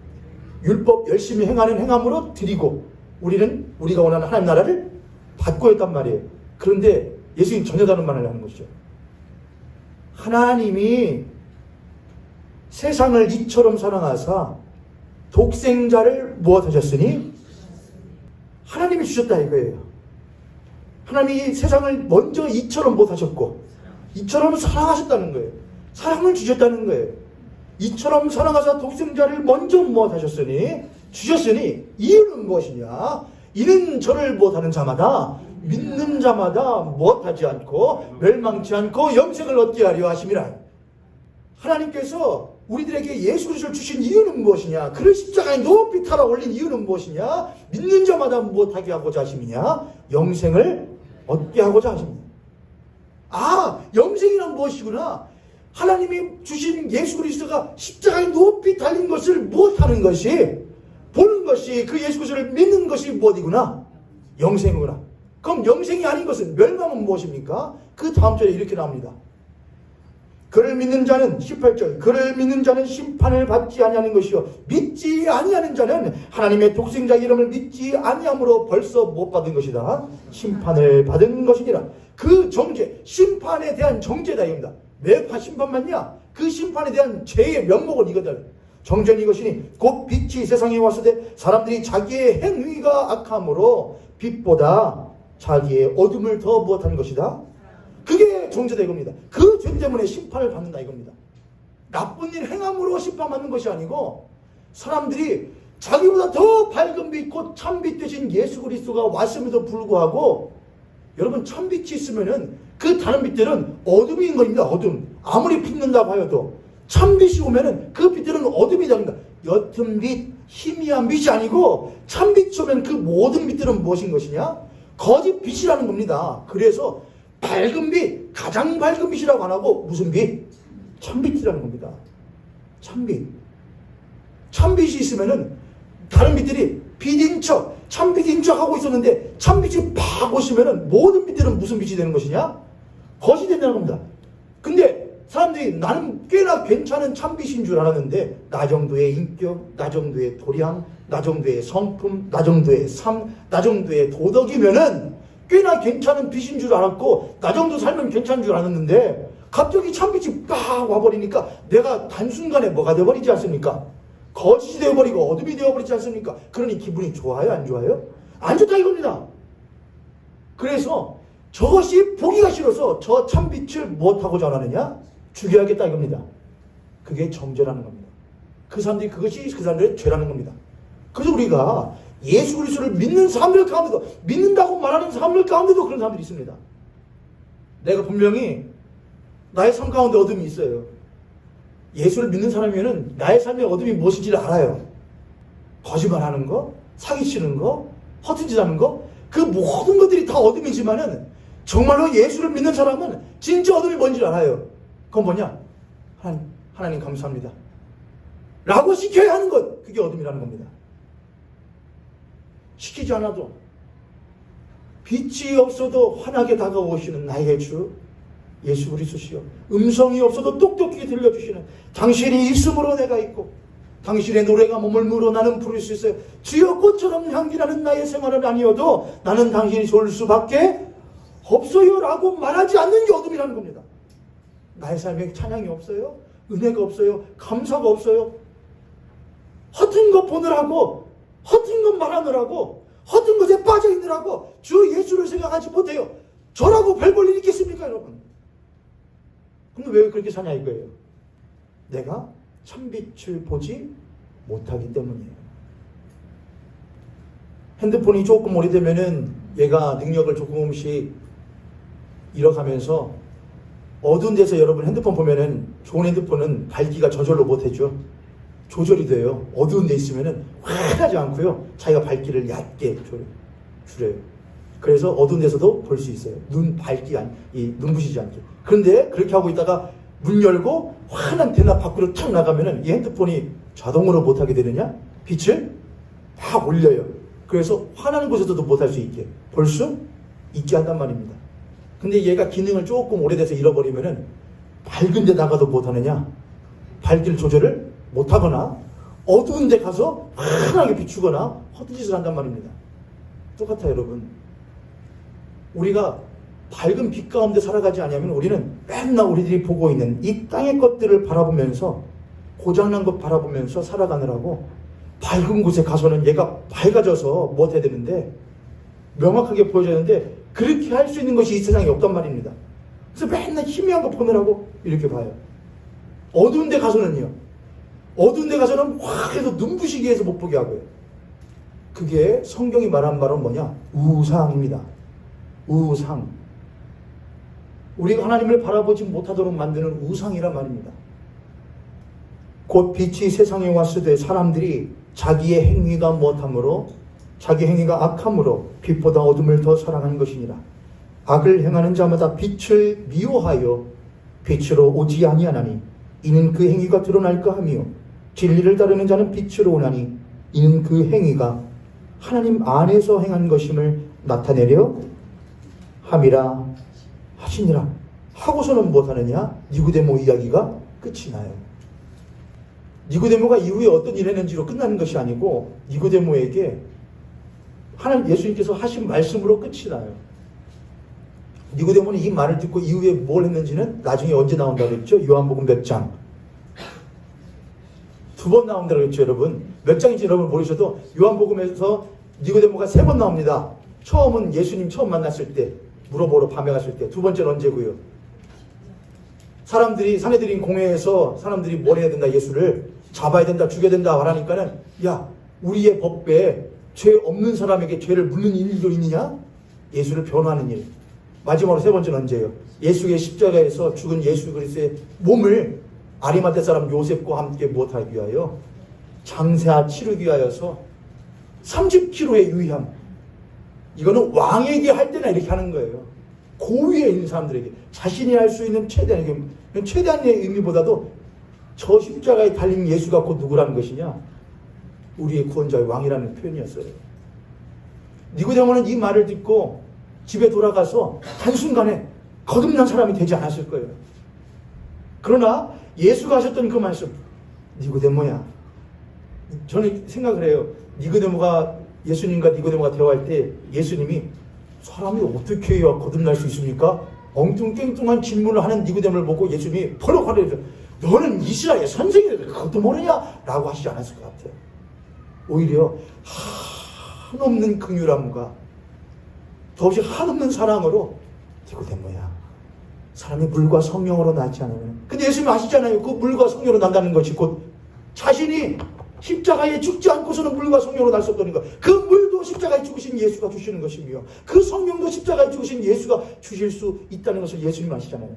율법 열심히 행하는 행함으로 드리고 우리는 우리가 원하는 하나님 나라를 받고 했단 말이에요. 그런데 예수님 전혀 다른 말을 하는 것이죠. 하나님이 세상을 이처럼 사랑하사 독생자를 무엇하셨으니 하나님이 주셨다 이거예요. 하나님이 세상을 먼저 이처럼 못하셨고 이처럼 사랑하셨다는 거예요. 사랑을 주셨다는 거예요. 이처럼 사랑하사 독생자를 먼저 무엇하셨으니 주셨으니 이유는 무엇이냐? 이는 저를 무엇하는 자마다 믿는 자마다 무엇하지 않고 멸망치 않고 영생을 얻게 하려 하심이라. 하나님께서 우리들에게 예수 그리스도를 주신 이유는 무엇이냐? 그를 십자가에 높이 타라 올린 이유는 무엇이냐? 믿는 자마다 무엇하게 하고자 하심이냐? 영생을 얻게 하고자 하십니다. 아, 영생이란 무엇이구나? 하나님이 주신 예수 그리스도가 십자가에 높이 달린 것을 무엇하는 것이, 보는 것이, 그 예수 그리스도를 믿는 것이 무엇이구나? 영생이구나. 그럼 영생이 아닌 것은, 멸망은 무엇입니까? 그 다음 절에 이렇게 나옵니다. 그를 믿는 자는 18절 그를 믿는 자는 심판을 받지 아니하는 것이요 믿지 아니하는 자는 하나님의 독생자 이름을 믿지 아니함으로 벌써 못 받은 것이다. 심판을 받은 것이니라. 그 정죄, 심판에 대한 정죄다 이겁니다. 왜 심판받냐? 그 심판에 대한 죄의 면목은 이거다. 정죄는 이것이니 곧 빛이 세상에 왔을 사람들이 자기의 행위가 악함으로 빛보다 자기의 어둠을 더 무엇하는 것이다. 그게 정죄다 이겁니다. 그 죄 때문에 심판을 받는다 이겁니다. 나쁜 일 행함으로 심판받는 것이 아니고 사람들이 자기보다 더 밝은 빛, 곧 참빛 되신 예수 그리스도가 왔음에도 불구하고, 여러분 참빛이 있으면은 그 다른 빛들은 어둠인 겁니다. 어둠. 아무리 빛는다고 하여도 참빛이 오면은 그 빛들은 어둠이 됩니다. 옅은 빛, 희미한 빛이 아니고 참빛이 오면 그 모든 빛들은 무엇인 것이냐? 거짓 빛이라는 겁니다. 그래서 밝은 빛, 가장 밝은 빛이라고 안 하고 무슨 빛? 참빛이라는 겁니다. 참빛. 참빛이 있으면은 다른 빛들이 빛인 척, 참빛인 척 하고 있었는데 참빛이 팍 오시면은 모든 빛들은 무슨 빛이 되는 것이냐? 거짓이 된다는 겁니다. 근데 사람들이 나는 꽤나 괜찮은 참빛인 줄 알았는데 나 정도의 인격, 나 정도의 도량, 나 정도의 성품, 나 정도의 삶, 나 정도의 도덕이면은 꽤나 괜찮은 빛인 줄 알았고 나 정도 살면 괜찮은 줄 알았는데 갑자기 참빛이 빡 와버리니까 내가 단순간에 뭐가 되어버리지 않습니까? 거짓이 되어버리고 어둠이 되어버리지 않습니까? 그러니 기분이 좋아요? 안 좋아요? 안 좋다 이겁니다. 그래서 저것이 보기가 싫어서 저 참빛을 무엇하고자 하느냐? 죽여야겠다 이겁니다. 그게 정죄라는 겁니다. 그 사람들이 그것이 그 사람들의 죄라는 겁니다. 그래서 우리가 예수 그리스도를 믿는 사람들 가운데도, 믿는다고 말하는 사람들 가운데도 그런 사람들이 있습니다. 내가 분명히 나의 삶 가운데 어둠이 있어요. 예수를 믿는 사람이면 나의 삶의 어둠이 무엇인지를 알아요. 거짓말하는 거, 사기치는 거, 허튼 짓 하는 거, 그 모든 것들이 다 어둠이지만은 정말로 예수를 믿는 사람은 진짜 어둠이 뭔지 알아요. 그건 뭐냐? 하나님 감사합니다 라고 시켜야 하는 것, 그게 어둠이라는 겁니다. 시키지 않아도 빛이 없어도 환하게 다가오시는 나의 주 예수 그리스도시요, 음성이 없어도 똑똑히 들려주시는 당신이 있음으로 내가 있고 당신의 노래가 몸을 물어 나는 부를 수 있어요. 주여 꽃처럼 향기나는 나의 생활은 아니어도 나는 당신이 좋을 수밖에 없어요 라고 말하지 않는 게 어둠이라는 겁니다. 나의 삶에 찬양이 없어요, 은혜가 없어요, 감사가 없어요, 허튼 것 보느라고 허튼 것 말하느라고, 허튼 것에 빠져 있느라고 주 예수를 생각하지 못해요. 저라고 별 볼 일 있겠습니까, 여러분? 근데 왜 그렇게 사냐 이거예요. 내가 참빛을 보지 못하기 때문이에요. 핸드폰이 조금 오래되면은 얘가 능력을 조금씩 잃어가면서 어두운 데서 여러분 핸드폰 보면은 좋은 핸드폰은 밝기가 저절로 못해죠. 조절이 돼요. 어두운 데 있으면은 환하지 않고요. 자기가 밝기를 얕게 줄여요. 그래서 어두운 데서도 볼 수 있어요. 눈부시지 않게. 그런데 그렇게 하고 있다가 문 열고 환한 대낮 밖으로 탁 나가면은 이 핸드폰이 자동으로 못하게 되느냐? 빛을 막 올려요. 그래서 환한 곳에서도 못할 수 있게, 볼 수 있게 한단 말입니다. 근데 얘가 기능을 조금 오래돼서 잃어버리면은 밝은 데 나가도 못하느냐? 밝기를 조절을 못하거나 어두운 데 가서 환하게 비추거나 허튼 짓을 한단 말입니다. 똑같아요, 여러분. 우리가 밝은 빛 가운데 살아가지 않으면 우리는 맨날 우리들이 보고 있는 이 땅의 것들을 바라보면서, 고장난 것 바라보면서 살아가느라고 밝은 곳에 가서는 얘가 밝아져서 못해야 되는데, 명확하게 보여줘야 되는데 그렇게 할 수 있는 것이 이 세상에 없단 말입니다. 그래서 맨날 희미한 거 보느라고 이렇게 봐요. 어두운 데 가서는요, 어두운 데 가서는 확 해서 눈부시게 해서 못 보게 하고요. 그게 성경이 말한 바로 뭐냐? 우상입니다. 우상. 우리가 하나님을 바라보지 못하도록 만드는 우상이란 말입니다. 곧 빛이 세상에 왔을 때 사람들이 자기의 행위가 못함으로, 자기 행위가 악함으로 빛보다 어둠을 더 사랑하는 것이니라. 악을 행하는 자마다 빛을 미워하여 빛으로 오지 아니하나니 이는 그 행위가 드러날까 하며, 진리를 따르는 자는 빛으로 오나니 이는 그 행위가 하나님 안에서 행한 것임을 나타내려 함이라 하시니라. 하고서는 무엇하느냐? 니고데모 이야기가 끝이 나요. 니고데모가 이후에 어떤 일을 했는지로 끝나는 것이 아니고 니고데모에게 하나님 예수님께서 하신 말씀으로 끝이 나요. 니고데모는 이 말을 듣고 이후에 뭘 했는지는 나중에 언제 나온다고 했죠? 요한복음 몇 장? 2번 나온다고 했죠, 여러분. 몇 장인지 여러분 모르셔도 요한복음에서 니고데모가 3번 나옵니다. 처음은 예수님 처음 만났을 때, 물어보러 밤에 갔을 때. 2번째는 언제고요? 사람들이 산헤드린 공회에서 사람들이 뭘 해야 된다? 예수를 잡아야 된다, 죽여야 된다 말하니까는, 야, 우리의 법에 죄 없는 사람에게 죄를 묻는 일도 있느냐? 예수를 변호하는 일. 마지막으로 3번째는 언제예요? 예수의 십자가에서 죽은 예수 그리스도의 몸을 아리마대 사람 요셉과 함께 무엇하기 위하여? 장사 치르기 위하여서 30kg의 유의함. 이거는 왕에게 할 때나 이렇게 하는 거예요. 고위에 있는 사람들에게 자신이 할 수 있는 최대한의 의미보다도 저 십자가에 달린 예수가 곧 누구라는 것이냐? 우리의 구원자의 왕이라는 표현이었어요. 니고데모는 이 말을 듣고 집에 돌아가서 한순간에 거듭난 사람이 되지 않았을 거예요. 그러나 예수가 하셨던 그 말씀, 니고데모야. 저는 생각을 해요. 예수님과 니고데모가 대화할 때 예수님이 사람이 어떻게 해야 거듭날 수 있습니까? 엉뚱깽뚱한 질문을 하는 니고데모를 보고 예수님이 버럭 화내서 너는 이스라엘 선생이라도 그것도 모르냐? 라고 하시지 않았을 것 같아요. 오히려 한없는 긍휼함과 더없이 한없는 사랑으로 니고데모야, 사람이 물과 성령으로 낳지 않으면, 근데 예수님이 아시잖아요. 그 물과 성령으로 난다는 것이 곧 자신이 십자가에 죽지 않고서는 물과 성령으로 날 수 없다는 것. 그 물도 십자가에 죽으신 예수가 주시는 것이며 그 성령도 십자가에 죽으신 예수가 주실 수 있다는 것을 예수님 아시잖아요.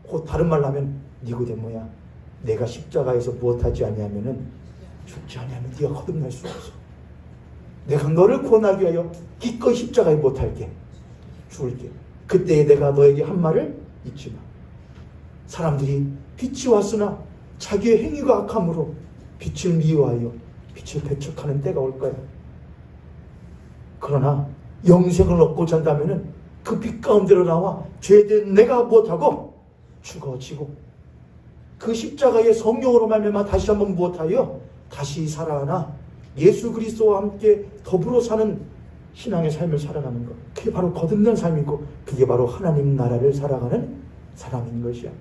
곧 다른 말로 하면 니고데모야, 내가 십자가에서 무엇하지 아니하면은 죽지 아니하면 네가 거듭날 수 없어. 내가 너를 구원하기 위하여 기꺼이 십자가에 못할게, 죽을게. 그때에 내가 너에게 한 말을 잊지 마. 사람들이 빛이 왔으나 자기의 행위가 악함으로 빛을 미워하여 빛을 배척하는 때가 올 거야. 그러나 영생을 얻고자 한다면은 그 빛 가운데로 나와 죄된 내가 무엇하고 죽어지고 그 십자가의 성령으로 말미암아 다시 한번 무엇하여 다시 살아나 예수 그리스도와 함께 더불어 사는 신앙의 삶을 살아가는 것. 그게 바로 거듭난 삶이고 그게 바로 하나님 나라를 살아가는 사람인 것이야.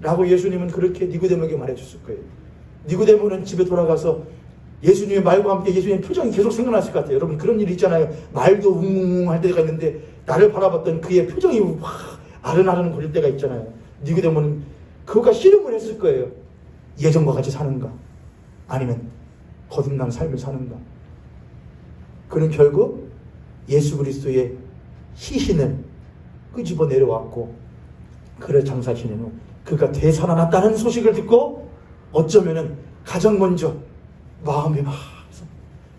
라고 예수님은 그렇게 니고데모에게 말해줬을 거예요. 니고데모는 집에 돌아가서 예수님의 말과 함께 예수님의 표정이 계속 생각났을 것 같아요. 여러분 그런 일 있잖아요. 말도 웅웅 할 때가 있는데 나를 바라봤던 그의 표정이 확 아른아른 거릴 때가 있잖아요. 니고데모는 그거가 씨름을 했을 거예요. 예전과 같이 사는가 아니면 거듭난 삶을 사는가. 그는 결국 예수 그리스도의 희신을 끄집어 내려왔고 그를 장사 지낸 후 그가 되살아났다는 소식을 듣고 어쩌면은 가장 먼저 마음이 막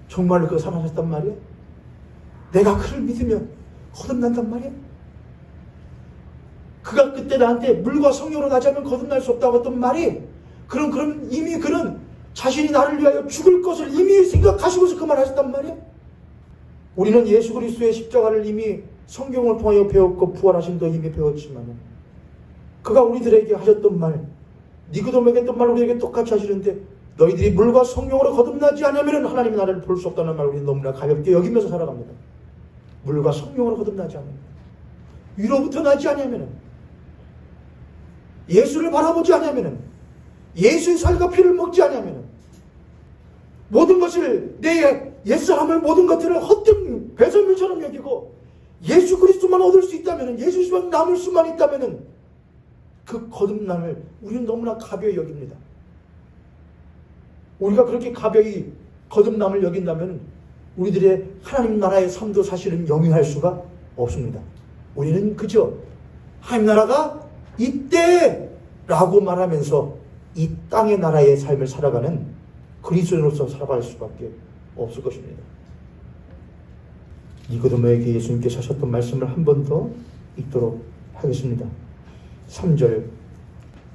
정말로 그가 살아났단 말이야. 내가 그를 믿으면 거듭난단 말이야. 그가 그때 나한테 물과 성령으로 나지 않으면 거듭날 수 없다고 했던 말이 그럼 이미 그는 자신이 나를 위하여 죽을 것을 이미 생각하시고서 그 말을 하셨단 말이야. 우리는 예수 그리스도의 십자가를 이미 성경을 통하여 배웠고 부활하심도 이미 배웠지만 그가 우리들에게 하셨던 말, 니고데모에게 했던 말 우리에게 똑같이 하시는데 너희들이 물과 성령으로 거듭나지 않으면 하나님의 나라를 볼 수 없다는 말 우리는 너무나 가볍게 여기면서 살아갑니다. 물과 성령으로 거듭나지 않으면, 위로부터 나지 않으면, 예수를 바라보지 않으면, 예수의 살과 피를 먹지 않으면 모든 것을 내 옛사람을 모든 것들을 헛된 배설물처럼 여기고 예수 그리스도만 얻을 수 있다면, 예수 그리스도만 남을 수만 있다면 그 거듭남을 우리는 너무나 가벼이 여깁니다. 우리가 그렇게 가벼이 거듭남을 여긴다면 우리들의 하나님 나라의 삶도 사실은 영위할 수가 없습니다. 우리는 그저 하나님 나라가 이때라고 말하면서 이 땅의 나라의 삶을 살아가는 그리스도인으로서 살아갈 수밖에 없을 것입니다. 니고데모에게 예수님께서 하셨던 말씀을 한 번 더 읽도록 하겠습니다. 3절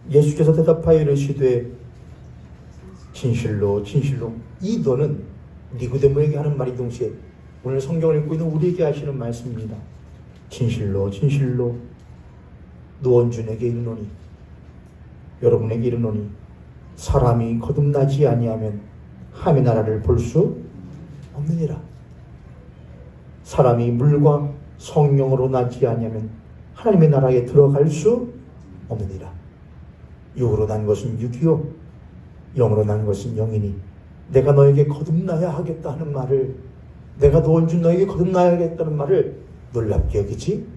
예수께서 대답하여 이르시되 진실로 진실로. 이 너는 니고데모에게 하는 말이 동시에 오늘 성경을 읽고 있는 우리에게 하시는 말씀입니다. 진실로 진실로 노원준에게 이르노니, 여러분에게 이르노니 사람이 거듭나지 아니하면 하나님의 나라를 볼 수 없느니라. 사람이 물과 성령으로 나지 아니하면 하나님의 나라에 들어갈 수 없느니라. 육으로 난 것은 육이요 영으로 난 것은 영이니 내가 너에게 거듭나야 하겠다 하는 말을, 내가 노원준 너에게 거듭나야 하겠다는 말을 놀랍게 여기지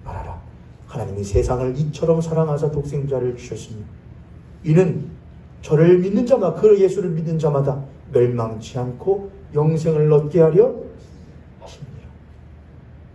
말아라. 하나님이 세상을 이처럼 사랑하사 독생자를 주셨으니 이는 저를 믿는 자가, 그 예수를 믿는 자마다 멸망치 않고 영생을 얻게 하려